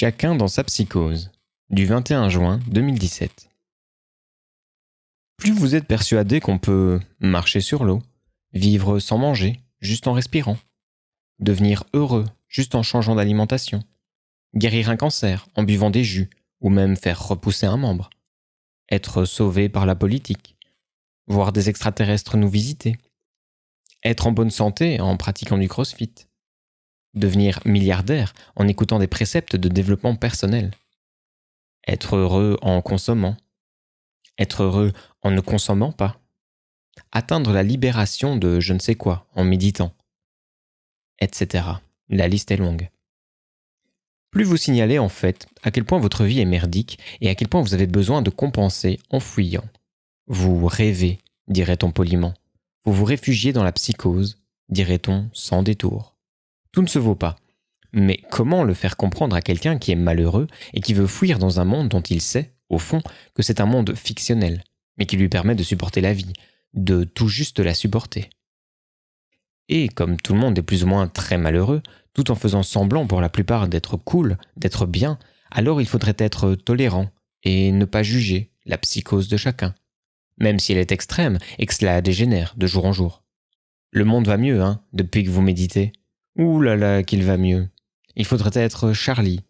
Chacun dans sa psychose, du 21 juin 2017. Plus vous êtes persuadé qu'on peut marcher sur l'eau, vivre sans manger, juste en respirant, devenir heureux juste en changeant d'alimentation, guérir un cancer en buvant des jus ou même faire repousser un membre, être sauvé par la politique, voir des extraterrestres nous visiter, être en bonne santé en pratiquant du crossfit, devenir milliardaire en écoutant des préceptes de développement personnel, être heureux en consommant, être heureux en ne consommant pas, atteindre la libération de je ne sais quoi en méditant, etc. La liste est longue. Plus vous signalez en fait à quel point votre vie est merdique et à quel point vous avez besoin de compenser en fuyant. Vous rêvez, dirait-on poliment. Vous vous réfugiez dans la psychose, dirait-on sans détour. Tout ne se vaut pas. Mais comment le faire comprendre à quelqu'un qui est malheureux et qui veut fuir dans un monde dont il sait, au fond, que c'est un monde fictionnel, mais qui lui permet de supporter la vie, de tout juste la supporter? Et comme tout le monde est plus ou moins très malheureux, tout en faisant semblant pour la plupart d'être cool, d'être bien, alors il faudrait être tolérant et ne pas juger la psychose de chacun, même si elle est extrême et que cela dégénère de jour en jour. Le monde va mieux, hein, depuis que vous méditez. Ouh là là, qu'il va mieux. Il faudrait être Charlie.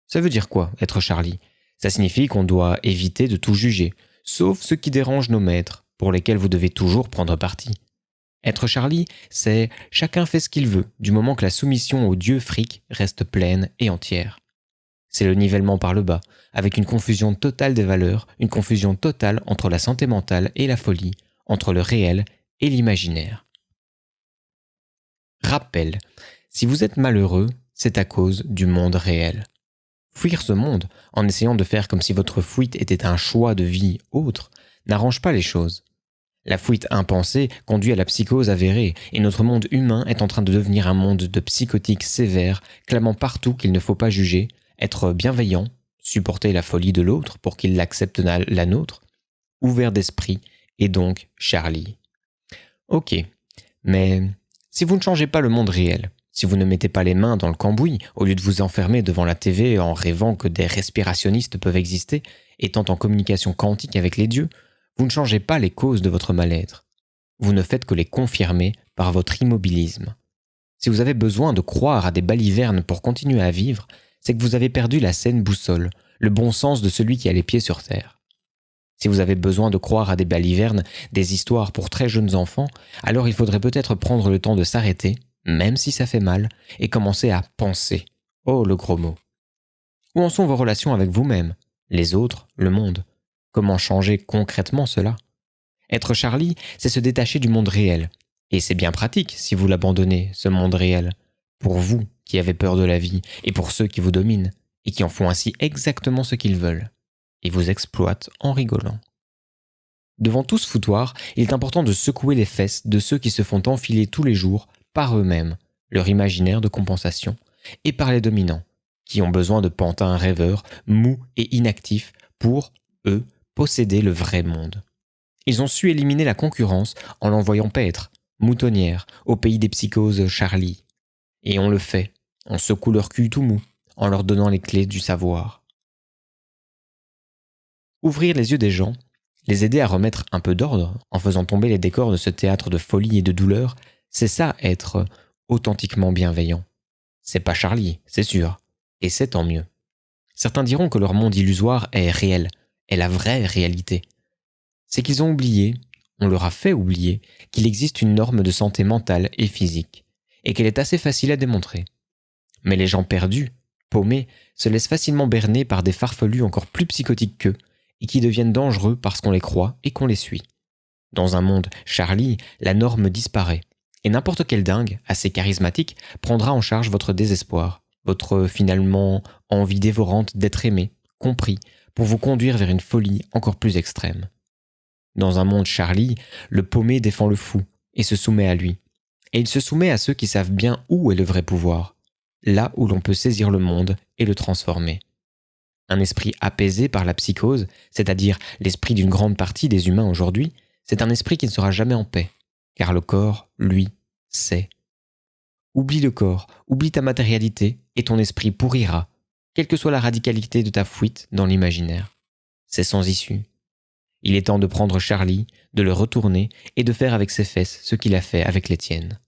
Ça veut dire quoi, être Charlie? Ça signifie qu'on doit éviter de tout juger, sauf ce qui dérange nos maîtres, pour lesquels vous devez toujours prendre parti. Être Charlie, c'est chacun fait ce qu'il veut, du moment que la soumission au dieu fric reste pleine et entière. C'est le nivellement par le bas, avec une confusion totale des valeurs, une confusion totale entre la santé mentale et la folie, entre le réel et l'imaginaire. Rappel, si vous êtes malheureux, c'est à cause du monde réel. Fuir ce monde, en essayant de faire comme si votre fuite était un choix de vie autre, n'arrange pas les choses. La fuite impensée conduit à la psychose avérée, et notre monde humain est en train de devenir un monde de psychotiques sévères, clamant partout qu'il ne faut pas juger, être bienveillant, supporter la folie de l'autre pour qu'il accepte la nôtre, ouvert d'esprit, et donc Charlie. Ok, mais si vous ne changez pas le monde réel, si vous ne mettez pas les mains dans le cambouis, au lieu de vous enfermer devant la TV en rêvant que des respirationnistes peuvent exister, étant en communication quantique avec les dieux, vous ne changez pas les causes de votre mal-être. Vous ne faites que les confirmer par votre immobilisme. Si vous avez besoin de croire à des balivernes pour continuer à vivre, c'est que vous avez perdu la saine boussole, le bon sens de celui qui a les pieds sur terre. Si vous avez besoin de croire à des balivernes, des histoires pour très jeunes enfants, alors il faudrait peut-être prendre le temps de s'arrêter, même si ça fait mal, et commencer à penser. Oh, le gros mot. Où en sont vos relations avec vous-même, les autres, le monde? Comment changer concrètement cela? Être Charlie, c'est se détacher du monde réel. Et c'est bien pratique si vous l'abandonnez, ce monde réel. Pour vous qui avez peur de la vie, et pour ceux qui vous dominent, et qui en font ainsi exactement ce qu'ils veulent. Et vous exploitent en rigolant. Devant tout ce foutoir, il est important de secouer les fesses de ceux qui se font enfiler tous les jours par eux-mêmes, leur imaginaire de compensation, et par les dominants, qui ont besoin de pantins rêveurs, mous et inactifs pour, eux, posséder le vrai monde. Ils ont su éliminer la concurrence en l'envoyant paître, moutonnière, au pays des psychoses Charlie. Et on le fait, on secoue leur cul tout mou, en leur donnant les clés du savoir. Ouvrir les yeux des gens, les aider à remettre un peu d'ordre, en faisant tomber les décors de ce théâtre de folie et de douleur, c'est ça être authentiquement bienveillant. C'est pas Charlie, c'est sûr, et c'est tant mieux. Certains diront que leur monde illusoire est réel, est la vraie réalité. C'est qu'ils ont oublié, on leur a fait oublier, qu'il existe une norme de santé mentale et physique, et qu'elle est assez facile à démontrer. Mais les gens perdus, paumés, se laissent facilement berner par des farfelus encore plus psychotiques qu'eux, et qui deviennent dangereux parce qu'on les croit et qu'on les suit. Dans un monde Charlie, la norme disparaît, et n'importe quel dingue, assez charismatique, prendra en charge votre désespoir, votre finalement envie dévorante d'être aimé, compris, pour vous conduire vers une folie encore plus extrême. Dans un monde Charlie, le paumé défend le fou et se soumet à lui. Et il se soumet à ceux qui savent bien où est le vrai pouvoir, là où l'on peut saisir le monde et le transformer. Un esprit apaisé par la psychose, c'est-à-dire l'esprit d'une grande partie des humains aujourd'hui, c'est un esprit qui ne sera jamais en paix, car le corps, lui, sait. Oublie le corps, oublie ta matérialité et ton esprit pourrira. quelle que soit la radicalité de ta fuite dans l'imaginaire. C'est sans issue. Il est temps de prendre Charlie, de le retourner et de faire avec ses fesses ce qu'il a fait avec les tiennes.